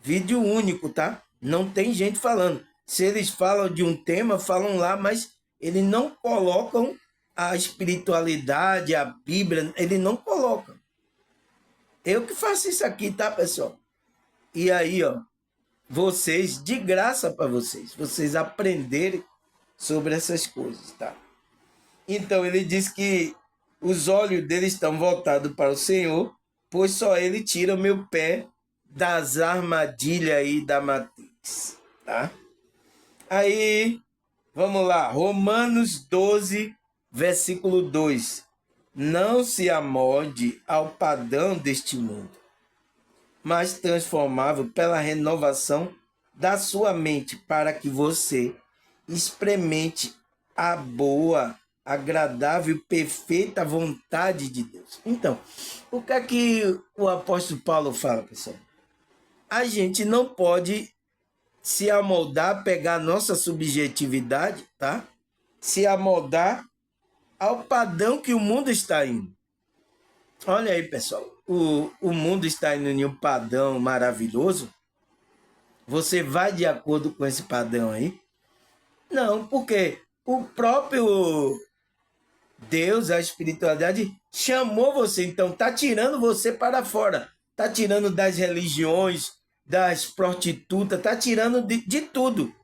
Vídeo único, tá? Não tem gente falando. Se eles falam de um tema, falam lá, mas eles não colocam a espiritualidade, a Bíblia, eles não colocam. Eu que faço isso aqui, tá, pessoal? E aí, ó, vocês, de graça para vocês aprenderem sobre essas coisas, tá? Então, ele diz que os olhos dele estão voltados para o Senhor, pois só ele tira o meu pé das armadilhas aí da matriz, tá? Aí, vamos lá, Romanos 12, versículo 2. Não se amolde ao padrão deste mundo, mas transformável pela renovação da sua mente, para que você experimente a boa, agradável e perfeita vontade de Deus. Então, o que é que o apóstolo Paulo fala, pessoal? A gente não pode se amoldar, pegar nossa subjetividade, tá? Se amoldar ao padrão que o mundo está indo. Olha aí, pessoal, o mundo está indo em um padrão maravilhoso. Você vai de acordo com esse padrão aí? Não, porque o próprio Deus, a espiritualidade, chamou você, então tá tirando você para fora, tá tirando das religiões, das prostitutas, tá tirando de tudo,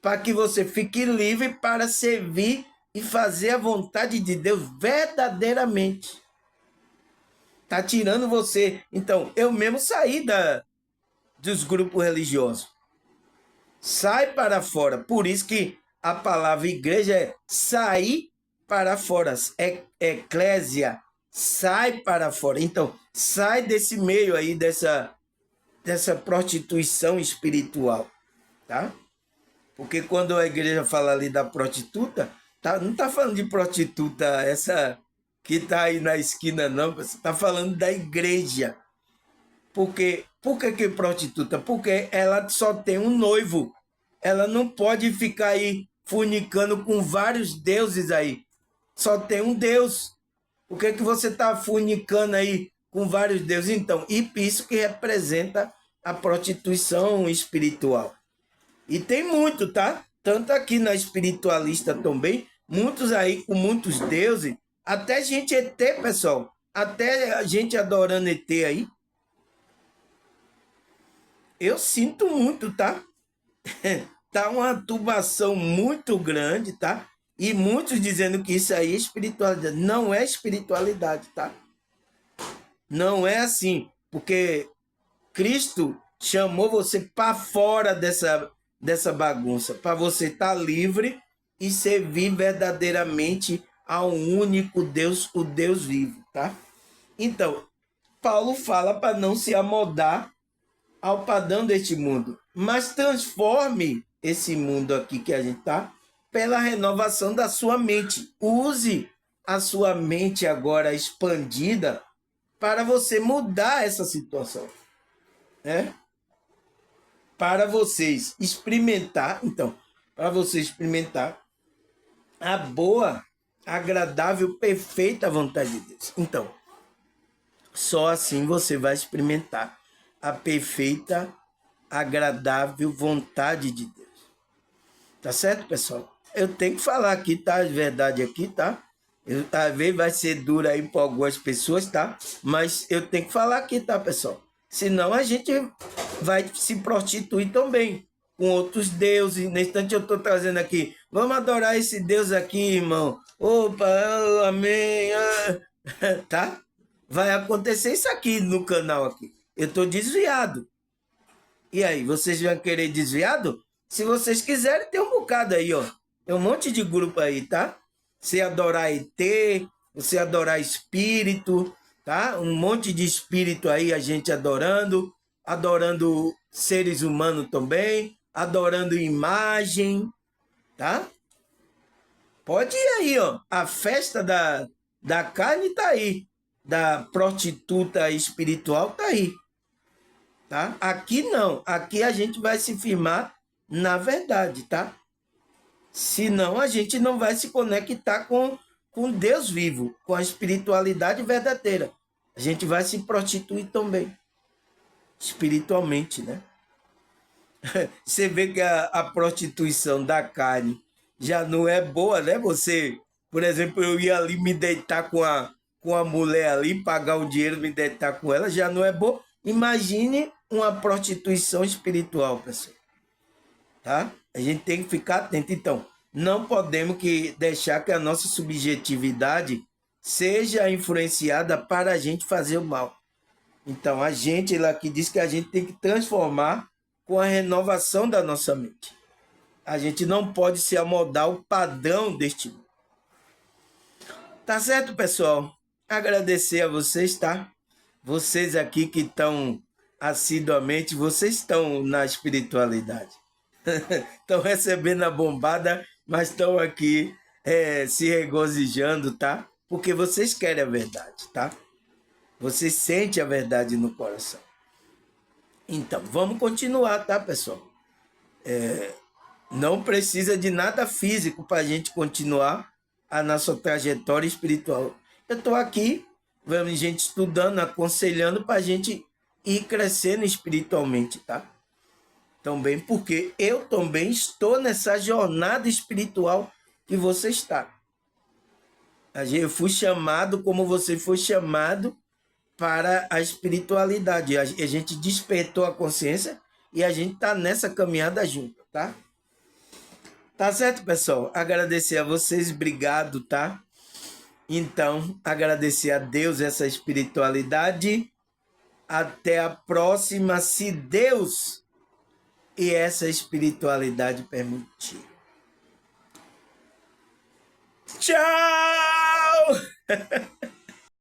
para que você fique livre para servir e fazer a vontade de Deus verdadeiramente. Tá tirando você. Então, eu mesmo saí dos grupos religiosos. Sai para fora. Por isso que a palavra igreja é sair para fora. É eclésia, sai para fora. Então, sai desse meio aí, dessa prostituição espiritual, tá? Porque quando a igreja fala ali da prostituta, não está falando de prostituta essa que está aí na esquina, não. Você está falando da igreja. Por que prostituta? Porque ela só tem um noivo. Ela não pode ficar aí fornicando com vários deuses aí. Só tem um Deus. Por que você está fornicando aí com vários deuses? Então, isso que representa a prostituição espiritual. E tem muito, tá? Tanto aqui na espiritualista também, muitos aí com muitos deuses, até gente ET, pessoal, até a gente adorando ET aí. Eu sinto muito, tá? Tá uma turbação muito grande, tá? E muitos dizendo que isso aí é espiritualidade. Não é espiritualidade, tá? Não é assim, porque Cristo chamou você para fora dessa bagunça, para você estar livre e servir verdadeiramente ao único Deus, o Deus vivo, tá? Então, Paulo fala para não se amoldar ao padrão deste mundo, mas transforme esse mundo aqui que a gente tá pela renovação da sua mente. Use a sua mente agora expandida para você mudar essa situação, né? Para vocês experimentar, então, para você experimentar a boa, agradável, perfeita vontade de Deus. Então, só assim você vai experimentar a perfeita, agradável vontade de Deus. Tá certo, pessoal? Eu tenho que falar aqui, tá? A verdade aqui, tá? Às vezes vai ser duro aí para algumas pessoas, tá? Mas eu tenho que falar aqui, tá, pessoal? Senão a gente vai se prostituir também com outros deuses. Nesse instante eu estou trazendo aqui. Vamos adorar esse Deus aqui, irmão. Opa, amém. Tá? Vai acontecer isso aqui no canal aqui. Eu estou desviado. E aí, vocês vão querer desviado? Se vocês quiserem, tem um bocado aí, ó. Tem um monte de grupo aí, tá? Você adorar ET, você adorar espírito, tá? Um monte de espírito aí, a gente adorando seres humanos também, adorando imagem, tá? Pode ir aí, ó. A festa da carne tá aí, da prostituta espiritual tá aí, tá? Aqui não, aqui a gente vai se firmar na verdade, tá? Senão a gente não vai se conectar com Deus vivo, com a espiritualidade verdadeira. A gente vai se prostituir também, espiritualmente, né? Você vê que a prostituição da carne já não é boa, né? Você, por exemplo, eu ia ali me deitar com a mulher ali, pagar um dinheiro, me deitar com ela, já não é bom. Imagine uma prostituição espiritual, pessoal. Tá? A gente tem que ficar atento. Então, não podemos deixar que a nossa subjetividade seja influenciada para a gente fazer o mal. Então, a gente, ele aqui diz que a gente tem que transformar com a renovação da nossa mente. A gente não pode se amoldar ao padrão deste mundo. Tá certo, pessoal? Agradecer a vocês, tá? Vocês aqui que estão assiduamente, vocês estão na espiritualidade. Estão recebendo a bombada, mas estão aqui se regozijando, tá? Porque vocês querem a verdade, tá? Vocês sentem a verdade no coração. Então, vamos continuar, tá, pessoal? Não precisa de nada físico para a gente continuar a nossa trajetória espiritual. Eu estou aqui, vamos gente estudando, aconselhando para a gente ir crescendo espiritualmente, tá? Também porque eu também estou nessa jornada espiritual que você está. Eu fui chamado como você foi chamado para a espiritualidade. A gente despertou a consciência e a gente está nessa caminhada junto, tá? Tá certo, pessoal? Agradecer a vocês, obrigado, tá? Então, agradecer a Deus essa espiritualidade. Até a próxima, se Deus e essa espiritualidade permitir. Tchau!